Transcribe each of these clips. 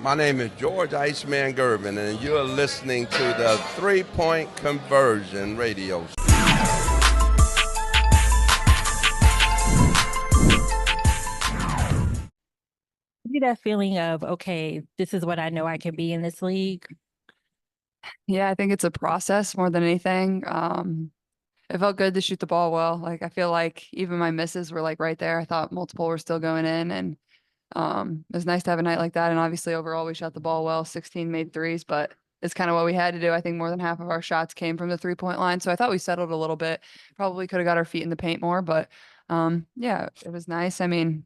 My name is George Iceman Gervin, and you're listening to the 3-Point Conversion Radio. You that feeling of, okay, this is what I know I can be in this league. Yeah, I think it's a process more than anything. It felt good to shoot the ball well. Like I feel like even my misses were like right there. I thought multiple were still going in, and it was nice to have a night like that. And obviously overall we shot the ball well, 16 made threes, but it's kind of what we had to do. I think more than half of our shots came from the 3-point line. So I thought we settled a little bit. Probably could have got our feet in the paint more, but yeah, it was nice. I mean,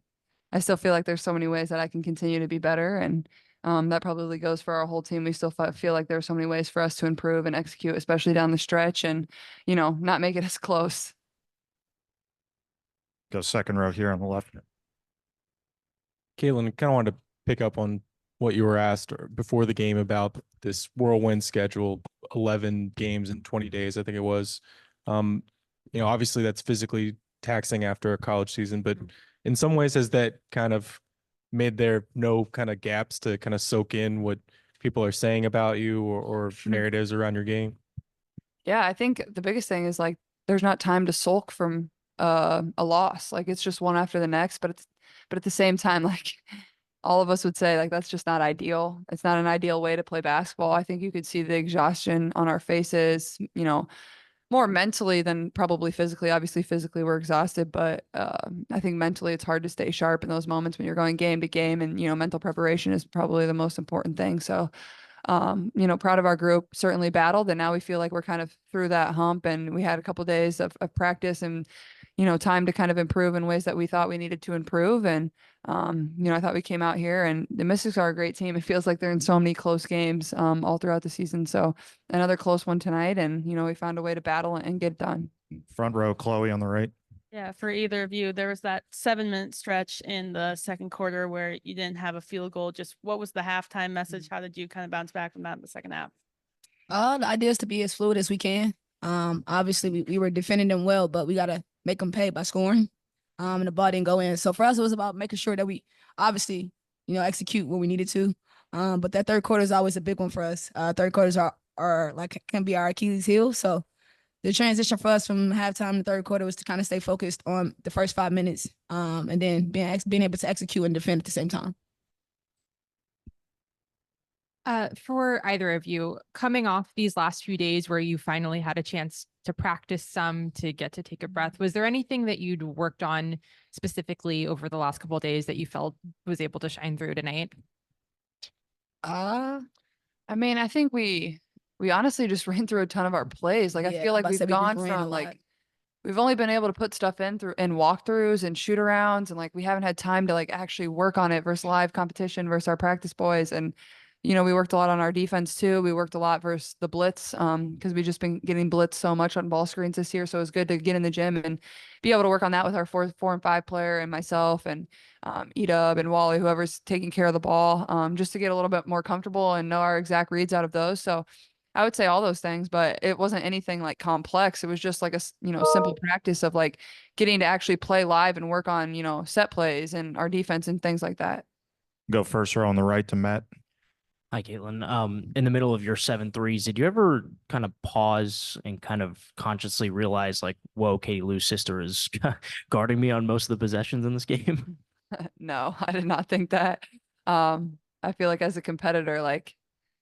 I still feel like there's so many ways that I can continue to be better, and that probably goes for our whole team. We still feel like there's so many ways for us to improve and execute, especially down the stretch, and not make it as close. Go second row here on the left. Caitlin, kind of wanted to pick up on what you were asked before the game about this whirlwind schedule, 11 games in 20 days, I think it was. Obviously that's physically taxing after a college season, but in some ways has that kind of made there no kind of gaps to kind of soak in what people are saying about you or narratives around your game? Yeah, I think the biggest thing is like there's not time to sulk from a loss. Like it's just one after the next, but at the same time, like all of us would say, like that's just not ideal. It's not an ideal way to play basketball. I think you could see the exhaustion on our faces, more mentally than probably physically. Obviously, physically we're exhausted, but I think mentally it's hard to stay sharp in those moments when you're going game to game, and mental preparation is probably the most important thing. So proud of our group, certainly battled, and now we feel like we're kind of through that hump, and we had a couple days of practice and time to kind of improve in ways that we thought we needed to improve. And I thought we came out here, and the Mystics are a great team. It feels like they're in so many close games all throughout the season. So another close one tonight, and we found a way to battle and get it done. Front row, Chloe on the right. Yeah, for either of you, there was that 7-minute stretch in the second quarter where you didn't have a field goal. Just what was the halftime message? How did you kind of bounce back from that in the second half? The idea is to be as fluid as we can. Obviously we were defending them well, but we got to make them pay by scoring. And the ball didn't go in. So for us, it was about making sure that we obviously, execute what we needed to. But that third quarter is always a big one for us. Third quarters are like can be our Achilles heel. So the transition for us from halftime to third quarter was to kind of stay focused on the first 5 minutes, and then being able to execute and defend at the same time. For either of you, coming off these last few days where you finally had a chance to practice some, to get to take a breath, was there anything that you'd worked on specifically over the last couple of days that you felt was able to shine through tonight? I mean, I think we honestly just ran through a ton of our plays. Like I feel like we've gone from like we've only been able to put stuff in walkthroughs and shoot arounds, and like we haven't had time to like actually work on it versus live competition versus our practice boys. And we worked a lot on our defense too. We worked a lot versus the blitz, because we've just been getting blitzed so much on ball screens this year. So it was good to get in the gym and be able to work on that with our 4 and 5 player and myself and Edub and Wally, whoever's taking care of the ball, just to get a little bit more comfortable and know our exact reads out of those. So I would say all those things, but it wasn't anything like complex. It was just like a, simple practice of like getting to actually play live and work on, set plays and our defense and things like that. Go first row on the right to Matt. Hi, Caitlin. In the middle of your 7 threes, did you ever kind of pause and kind of consciously realize like, whoa, Katie Lou's sister is guarding me on most of the possessions in this game? No, I did not think that. I feel like as a competitor, like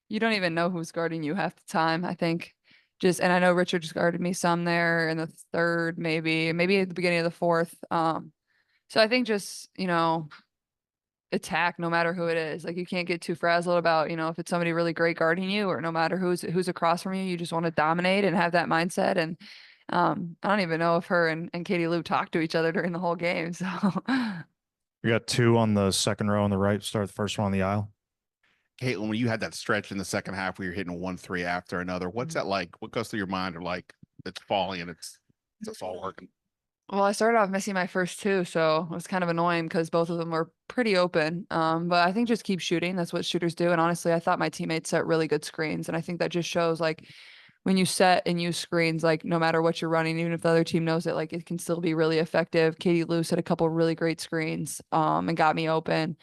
you don't even know who's guarding you half the time. I think and I know Richard just guarded me some there in the third, maybe at the beginning of the fourth. So I think just, attack no matter who it is. Like you can't get too frazzled about, if it's somebody really great guarding you, or no matter who's across from you, you just want to dominate and have that mindset. And I don't even know if her and Katie Lou talked to each other during the whole game. So We got 2 on the second row on the right. Start the first one on the aisle. Caitlin, when you had that stretch in the second half where you're hitting 1-3 after another, what's that like? What goes through your mind? Or like it's falling and it's all working? Well, I started off missing my first 2, so it was kind of annoying because both of them were pretty open. But I think just keep shooting. That's what shooters do. And honestly, I thought my teammates set really good screens, and I think that just shows like when you set and use screens, like no matter what you're running, even if the other team knows it, like it can still be really effective. Katie Lou had a couple really great screens and got me open.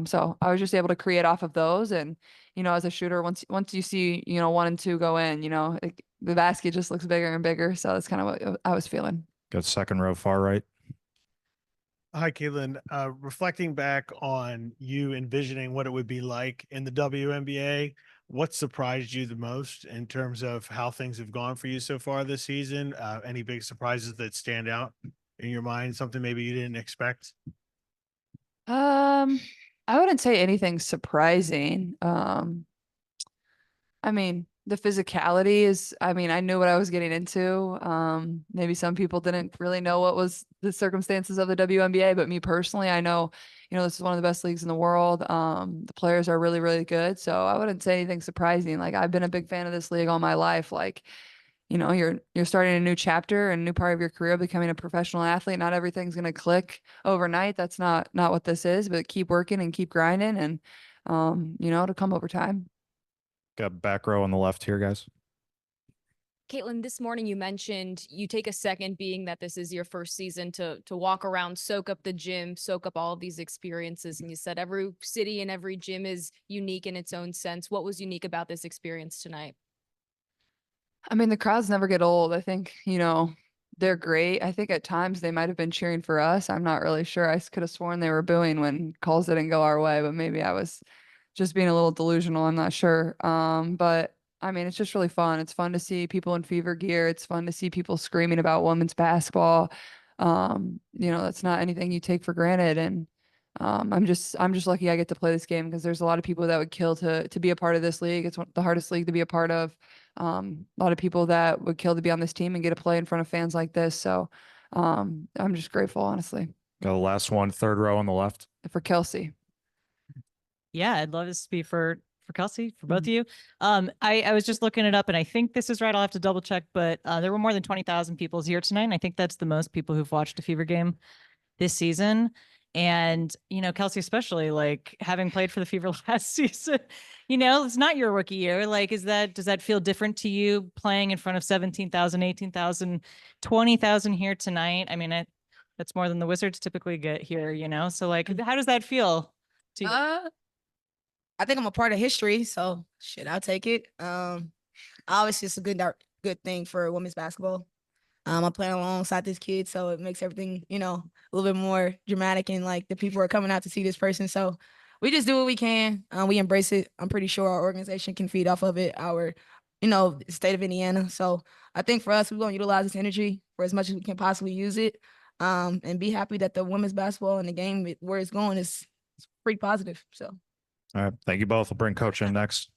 So I was just able to create off of those. And, you know, as a shooter, once you see, you know, 1 and 2 go in, you know, the basket just looks bigger and bigger. So that's kind of what I was feeling. Got second row far right. Hi, Caitlin. Reflecting back on you envisioning what it would be like in the WNBA, what surprised you the most in terms of how things have gone for you so far this season? Any big surprises that stand out in your mind? Something maybe you didn't expect? I wouldn't say anything surprising. I mean, the physicality is, I mean, I knew what I was getting into. Maybe some people didn't really know what was the circumstances of the WNBA, but me personally, I know, you know, this is one of the best leagues in the world. The players are really, really good. So I wouldn't say anything surprising. Like I've been a big fan of this league all my life. Like, you know, you're starting a new chapter and a new part of your career, becoming a professional athlete. Not everything's going to click overnight. That's not what this is, but keep working and keep grinding and, you know, it'll come over time. Got back row on the left here, guys. Caitlin, this morning you mentioned you take a second, being that this is your first season, to walk around, soak up the gym, soak up all of these experiences. And you said every city and every gym is unique in its own sense. What was unique about this experience tonight? I mean, the crowds never get old. I think, you know, they're great. I think at times they might have been cheering for us. I'm not really sure. I could have sworn they were booing when calls didn't go our way, but maybe I was just being a little delusional. I'm not sure. But I mean, it's just really fun. It's fun to see people in fever gear. It's fun to see people screaming about women's basketball. You know, that's not anything you take for granted. And I'm just lucky I get to play this game, because there's a lot of people that would kill to be a part of this league. It's the hardest league to be a part of. A lot of people that would kill to be on this team and get to play in front of fans like this. So I'm just grateful, honestly. Got the last one, third row on the left. For Kelsey. Yeah, I'd love this to be for Kelsey, for both of you. I was just looking it up, and I think this is right. I'll have to double check, but there were more than 20,000 people here tonight. And I think that's the most people who've watched a Fever game this season. And, you know, Kelsey, especially, like, having played for the Fever last season, you know, it's not your rookie year. Like, does that feel different to you, playing in front of 17,000, 18,000, 20,000 here tonight? I mean, that's more than the Wizards typically get here, you know? So, like, how does that feel to you? I think I'm a part of history, so shit, I'll take it. Obviously it's a good thing for women's basketball. I'm playing alongside this kid, so it makes everything, you know, a little bit more dramatic, and like the people are coming out to see this person. So we just do what we can. We embrace it. I'm pretty sure our organization can feed off of it, our, you know, state of Indiana. So I think for us, we're going to utilize this energy for as much as we can possibly use it, and be happy that the women's basketball and the game where it's going is pretty positive. So. All right. Thank you both. I'll bring coach in next.